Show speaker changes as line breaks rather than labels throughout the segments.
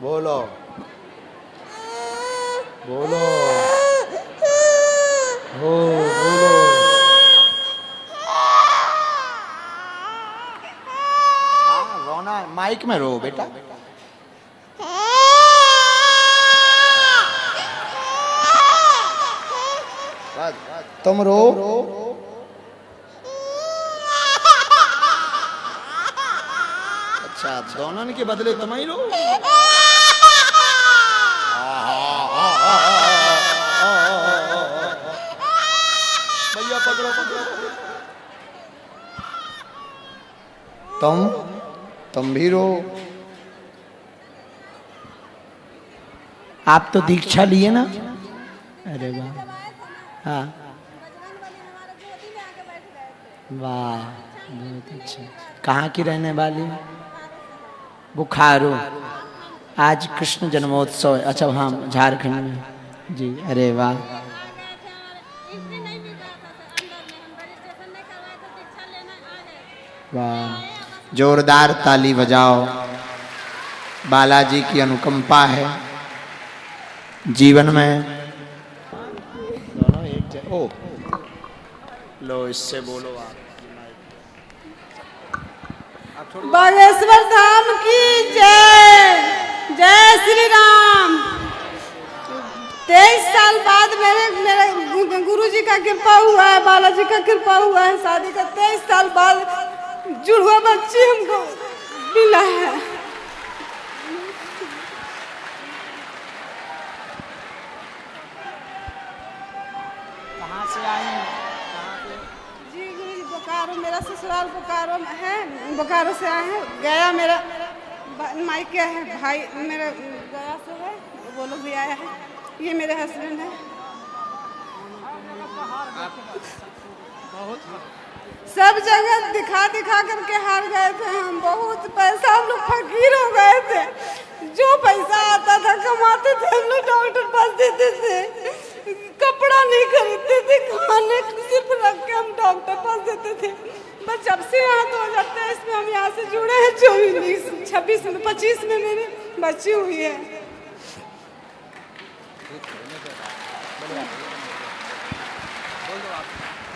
बोलो बोलो हो बोलो। रोना माइक में रो बेटा। तुम रो। अच्छा दोनों के बदले तुम ही रो। भैया पकड़ो पकड़ो। तुम भी रो। आप तो दीक्षा लिए ना। अरे वाह। हाँ वाह बहुत अच्छा। कहाँ की रहने वाली? बुखारो। आज कृष्ण जन्मोत्सव। अच्छा हाँ झारखंड में जी। अरे वाह वाह। जोरदार ताली बजाओ। बालाजी की अनुकंपा है जीवन में। दोनों एक जगह। ओ लो इससे बोलो आप।
बागेश्वर धाम की जय। जय श्री राम। 23 साल बाद मेरे गुरुजी का कृपा हुआ है, बालाजी का कृपा हुआ है। शादी का 23 साल बाद जुड़वा बच्ची हमको मिला है।
कहाँ से आई?
जी गुरुजी बोकारो, मेरा ससुराल बोकारो में है। बोकारो से आए हैं। गया मेरा मायके है, भाई मेरा गया से है, वो लोग भी आया है। ये मेरे हस्बैंड है। सब जगह दिखा दिखा करके हार गए थे हम। बहुत पैसा, हम लोग फकीर हो गए थे। जो पैसा आता था कमाते थे हम लोग, डॉक्टर पास देते थे। कपड़ा नहीं खरीदते थे, खाने सिर्फ रख के हम डॉक्टर पास देते थे। बस जब से यहाँ 2023 में हम यहाँ से जुड़े हैं, 24 26 में 25 में मेरी बच्ची हुई है।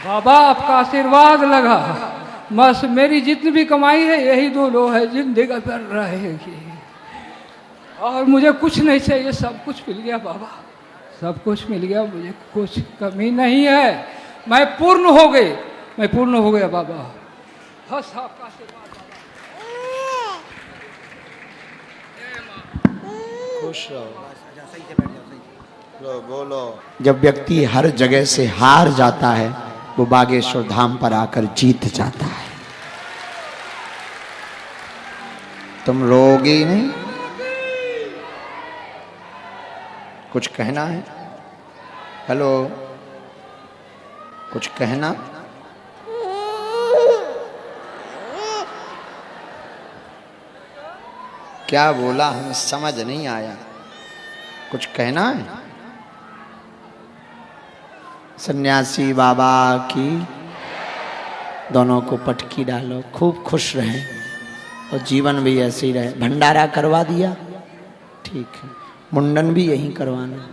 बाबा आपका आशीर्वाद लगा। बस मेरी जितनी भी कमाई है यही 2 लोग है, जिंदगी पर रहेगी। और मुझे कुछ नहीं चाहिए, सब कुछ मिल गया बाबा, सब कुछ मिल गया। मुझे कुछ कमी नहीं है। मैं पूर्ण हो गई, मैं पूर्ण हो गया बाबा। बस आपका आशीर्वाद।
खुश रहो। बोलो। जब व्यक्ति हर जगह से हार जाता है वो बागेश्वर धाम पर आकर जीत जाता है। तुम रोगे ही नहीं। कुछ कहना है? हेलो कुछ कहना? क्या बोला हमें समझ नहीं आया। कुछ कहना है? सन्यासी बाबा की दोनों को पटकी डालो। खूब खुश रहें और जीवन भी ऐसे ही रहे। भंडारा करवा दिया, ठीक है। मुंडन भी यहीं करवाना।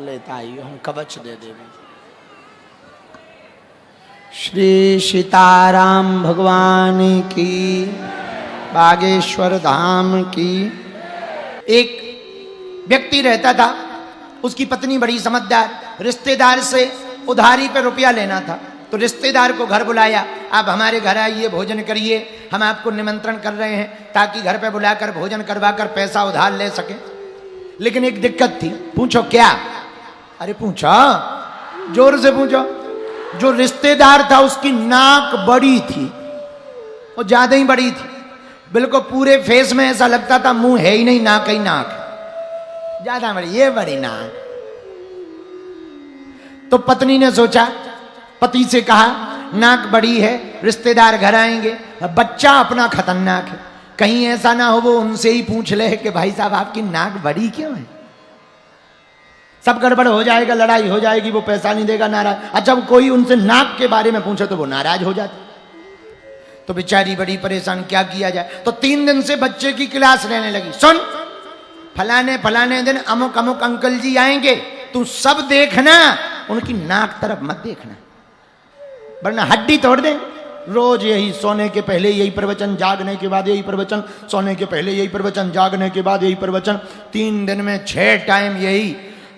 लेता ही हम कवच दे देंगे। श्री सीताराम भगवान की, बागेश्वर धाम की। एक व्यक्ति रहता था, उसकी पत्नी बड़ी समझदार। रिश्तेदार से उधारी पे रुपया लेना था तो रिश्तेदार को घर बुलाया। आप हमारे घर आइए, भोजन करिए, हम आपको निमंत्रण कर रहे हैं ताकि घर पे बुलाकर भोजन करवाकर पैसा उधार ले सके। लेकिन एक दिक्कत थी। पूछो क्या? अरे पूछा, जोर से पूछो। जो रिश्तेदार था उसकी नाक बड़ी थी, वो ज्यादा ही बड़ी थी। बिल्कुल पूरे फेस में ऐसा लगता था मुंह है ही नहीं, नाक ही नाक, ज्यादा बड़ी, ये बड़ी नाक। तो पत्नी ने सोचा, पति से कहा नाक बड़ी है, रिश्तेदार घर आएंगे, बच्चा अपना खतरनाक है, कहीं ऐसा ना हो वो उनसे ही पूछ ले कि भाई साहब आपकी नाक बड़ी क्यों है। सब गड़बड़ हो जाएगा, लड़ाई हो जाएगी, वो पैसा नहीं देगा, नाराज। अच्छा कोई उनसे नाक के बारे में पूछे तो वो नाराज हो जाते, तो बेचारी बड़ी परेशान, क्या किया जाए। तो 3 दिन से बच्चे की क्लास रहने लगी, सुन फलाने फलाने दिन अमुक अमुक अंकल जी आएंगे, तू सब देखना, उनकी नाक तरफ मत देखना वरना हड्डी तोड़ देंगे। रोज यही, सोने के पहले यही प्रवचन, जागने के बाद यही प्रवचन, सोने के पहले यही प्रवचन, जागने के बाद यही प्रवचन, 3 दिन में 6 टाइम यही।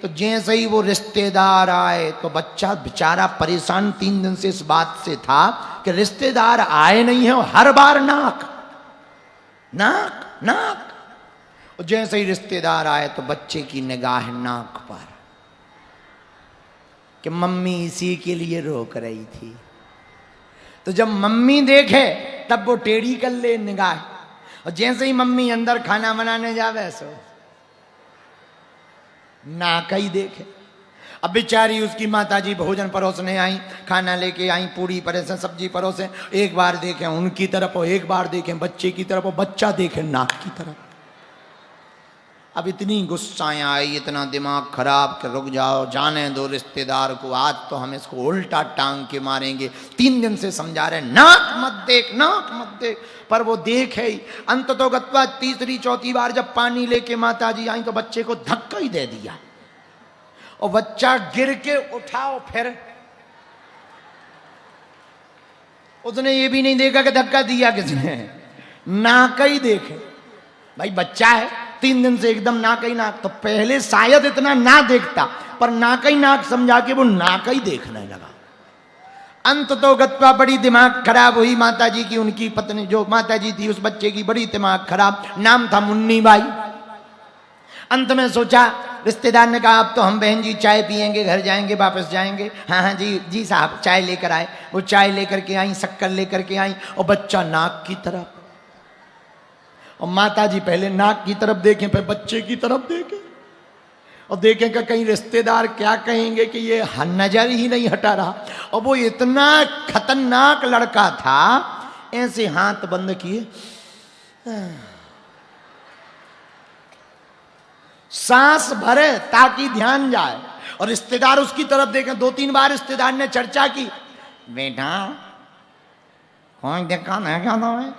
तो जैसे ही वो रिश्तेदार आए तो बच्चा बेचारा परेशान 3 दिन से इस बात से था कि रिश्तेदार आए नहीं है, हर बार नाक नाक नाक। और जैसे ही रिश्तेदार आए तो बच्चे की निगाह नाक पर, कि मम्मी इसी के लिए रोक रही थी। तो जब मम्मी देखे तब वो टेढ़ी कर ले निगाह, और जैसे ही मम्मी अंदर खाना बनाने जावे सो नाक ही देखे। अब बेचारी उसकी माताजी भोजन परोसने आई, खाना लेके आई, पूरी परोसे, सब्जी परोसे, एक बार देखें उनकी तरफ और एक बार देखें बच्चे की तरफ, और बच्चा देखे नाक की तरफ। अब इतनी गुस्साएं आई, इतना दिमाग खराब कि रुक जाओ, जाने दो रिश्तेदार को, आज तो हम इसको उल्टा टांग के मारेंगे। 3 दिन से समझा रहे नाक मत देख, नाक मत देख, पर वो देखे ही। अंत तो गत्वा 3री 4थी बार जब पानी लेके माताजी आई तो बच्चे को धक्का ही दे दिया, और बच्चा गिर के उठाओ, फिर उसने ये भी नहीं देखा कि धक्का दिया किसने, नाक ही देखे। भाई बच्चा है, 3 दिन से एकदम नाक ही नाक। तो पहले शायद इतना ना देखता, पर नाक ही नाक समझा के वो नाक ही देखने लगा। अंत तो गत्वा बड़ी दिमाग खराब हुई माताजी की, उनकी पत्नी जो माताजी थी उस बच्चे की बड़ी दिमाग खराब, नाम था मुन्नी बाई। अंत में सोचा, रिश्तेदार ने कहा अब तो हम बहन जी चाय पियेंगे, घर जाएंगे, वापस जाएंगे। हाँ हाँ जी जी साहब, चाय लेकर आए। वो चाय लेकर के आई, शक्कर लेकर के आई, और बच्चा नाक की तरफ, और माताजी पहले नाक की तरफ देखें, फिर बच्चे की तरफ देखें, और देखें कि कहीं रिश्तेदार क्या कहेंगे कि ये नजर ही नहीं हटा रहा। और वो इतना खतरनाक लड़का था, ऐसे हाथ बंद किए, सांस भरे ताकि ध्यान जाए, और रिश्तेदार उसकी तरफ देखें। 2-3 बार रिश्तेदार ने चर्चा की, बेटा कौन देखा नहीं क्या था मैं,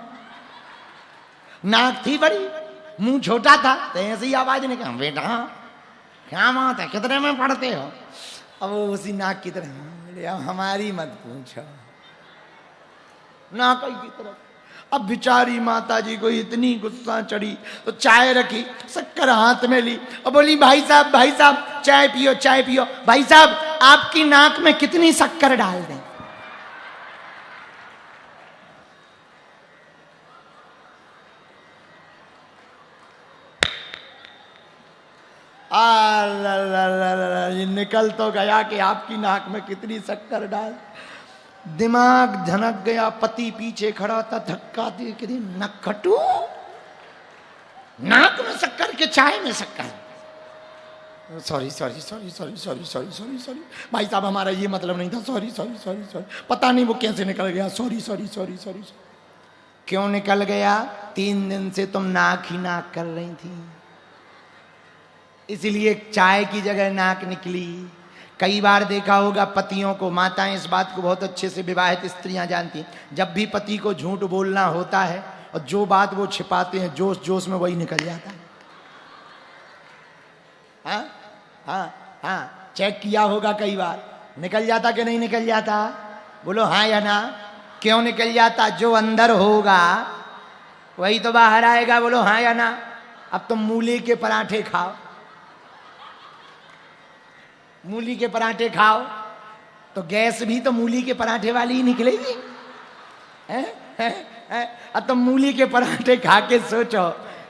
नाक थी बड़ी, मुंह छोटा था, तो ऐसी आवाज निकला, बेटा क्या बात है, कितने में पढ़ते हो। अब वो उसी नाक की तरह, अब हमारी मत पूछो, नाक की तरफ। अब बेचारी माताजी को इतनी गुस्सा चढ़ी तो चाय रखी, शक्कर हाथ में ली, और बोली भाई साहब चाय पियो, चाय पियो। भाई साहब आपकी नाक में कितनी शक्कर डाल दें। ये निकल तो गया कि आपकी नाक में कितनी शक्कर डाल। दिमाग झनक गया, पति पीछे खड़ा था, धक्का दे के नकटू, नाक में शक्कर के चाय में शक्कर। Sorry sorry sorry sorry sorry sorry sorry sorry भाई साहब, हमारा ये मतलब नहीं था, सॉरी सॉरी सॉरी सॉरी। पता नहीं वो कैसे निकल गया, सॉरी सॉरी सॉरी सॉरी। क्यों निकल गया? 3 दिन से तुम नाक ही नाक कर रही थी, इसलिए चाय की जगह नाक निकली। कई बार देखा होगा पतियों को, माताएं इस बात को बहुत अच्छे से, विवाहित स्त्रियां जानती हैं, जब भी पति को झूठ बोलना होता है और जो बात वो छिपाते हैं जोश जोश में वही निकल जाता है। हाँ हाँ हाँ, चेक किया होगा कई बार, निकल जाता कि नहीं निकल जाता? बोलो हाँ या ना। क्यों निकल जाता? जो अंदर होगा वही तो बाहर आएगा। बोलो हाँ या ना। अब तुम मूली के पराठे खाओ, मूली के पराठे खाओ तो गैस भी तो मूली के पराठे वाली ही निकलेगी। अब तुम मूली के पराठे खा के सोचो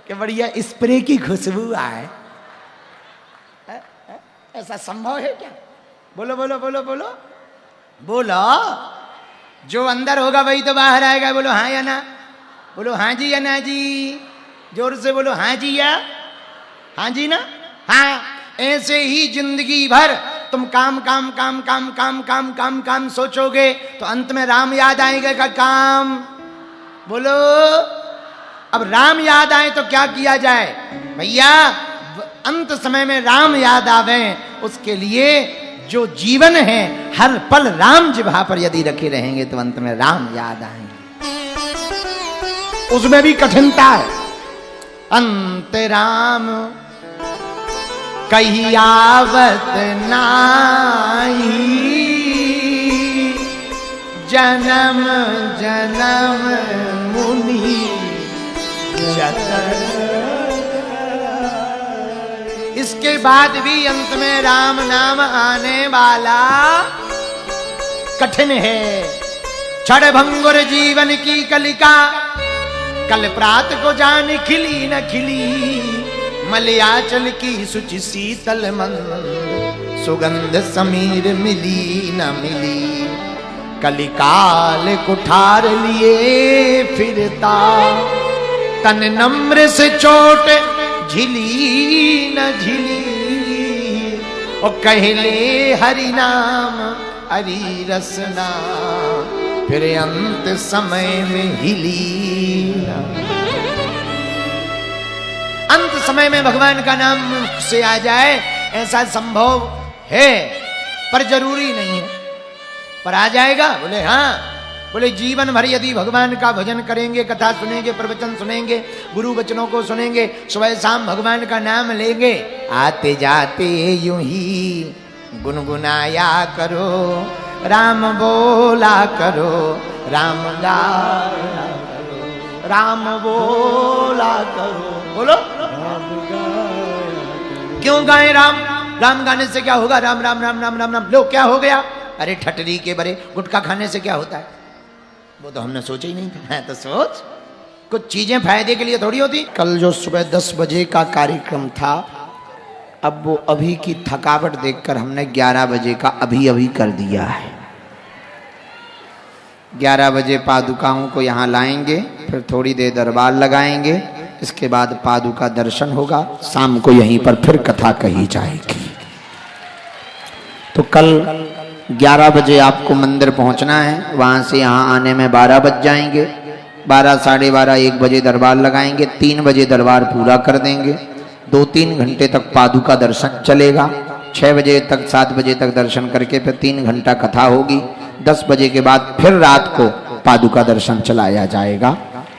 कि बढ़िया स्प्रे की खुशबू आए। ऐसा संभव है क्या? बोलो बोलो बोलो बोलो बोलो। जो अंदर होगा वही तो बाहर आएगा। बोलो हाँ या ना। बोलो हाँ जी या ना जी। जोर से बोलो हाँ जी या हाँ जी ना। हाँ, ऐसे ही जिंदगी भर तुम काम काम काम काम काम काम काम काम सोचोगे तो अंत में राम याद आएगा का काम? बोलो। अब राम याद आए तो क्या किया जाए भैया? अंत समय में राम याद आवे, उसके लिए जो जीवन है हर पल राम जिह्वा पर यदि रखे रहेंगे तो अंत में राम याद आएंगे। उसमें भी कठिनता है। अंत राम कही आवत नाही, जन्म जन्म मुनि जतन। इसके बाद भी अंत में राम नाम आने वाला कठिन है। क्षण भंगुर जीवन की कलिका, कल प्रात को जान खिली न खिली। मलयाचल की सुचि शीतल मंद, सुगंध समीर मिली न मिली। कलिकाल कुठार लिए फिरता, तन नम्र से चोट झिली न झिली। और कहले हरि नाम हरि रसना, फिर अंत समय में हिली न। अंत समय में भगवान का नाम से आ जाए ऐसा संभव है, पर जरूरी नहीं है। पर आ जाएगा? बोले हाँ। बोले जीवन भर यदि भगवान का भजन करेंगे, कथा सुनेंगे, प्रवचन सुनेंगे, गुरु वचनों को सुनेंगे, सुबह शाम भगवान का नाम लेंगे, आते जाते यूं ही गुनगुनाया करो, राम बोला करो, राम गाया करो, राम बोला करो। बोलो क्यों गाए राम? राम गाने से क्या होगा? राम राम राम राम राम राम। लो क्या हो गया? अरे ठटरी के बरे, गुटखा खाने से क्या होता है? वो तो हमने सोचा ही नहीं था। तो सोच, कुछ चीजें फायदे के लिए थोड़ी होती। कल जो सुबह 10 बजे का कार्यक्रम था, अब वो अभी की थकावट देखकर हमने 11 बजे का अभी अभी कर दिया है। 11 बजे पादुकाओं को यहाँ लाएंगे, फिर थोड़ी देर दरबार लगाएंगे, इसके बाद पादुका दर्शन होगा, शाम को यहीं पर फिर कथा कही जाएगी। तो कल 11 बजे आपको मंदिर पहुंचना है, वहां से यहाँ आने में 12 बज जाएंगे। 12, साढ़े 12, 1 बजे दरबार लगाएंगे, 3 बजे दरबार पूरा कर देंगे। 2-3 घंटे तक पादुका दर्शन चलेगा। 6 बजे तक 7 बजे तक दर्शन करके फिर 3 घंटा कथा होगी। 10 बजे के बाद फिर रात को पादुका दर्शन चलाया जाएगा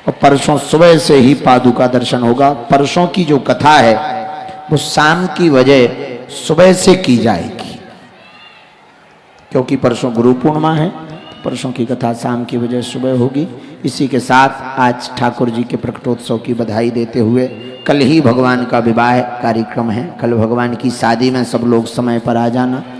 और परसों सुबह से ही पादुका दर्शन होगा। परसों की जो कथा है वो शाम की वजह सुबह से की जाएगी, क्योंकि परसों गुरु पूर्णिमा है। परसों की कथा शाम की वजह सुबह होगी। इसी के साथ आज ठाकुर जी के प्रकटोत्सव की बधाई देते हुए, कल ही भगवान का विवाह कार्यक्रम है। कल भगवान की शादी में सब लोग समय पर आ जाना।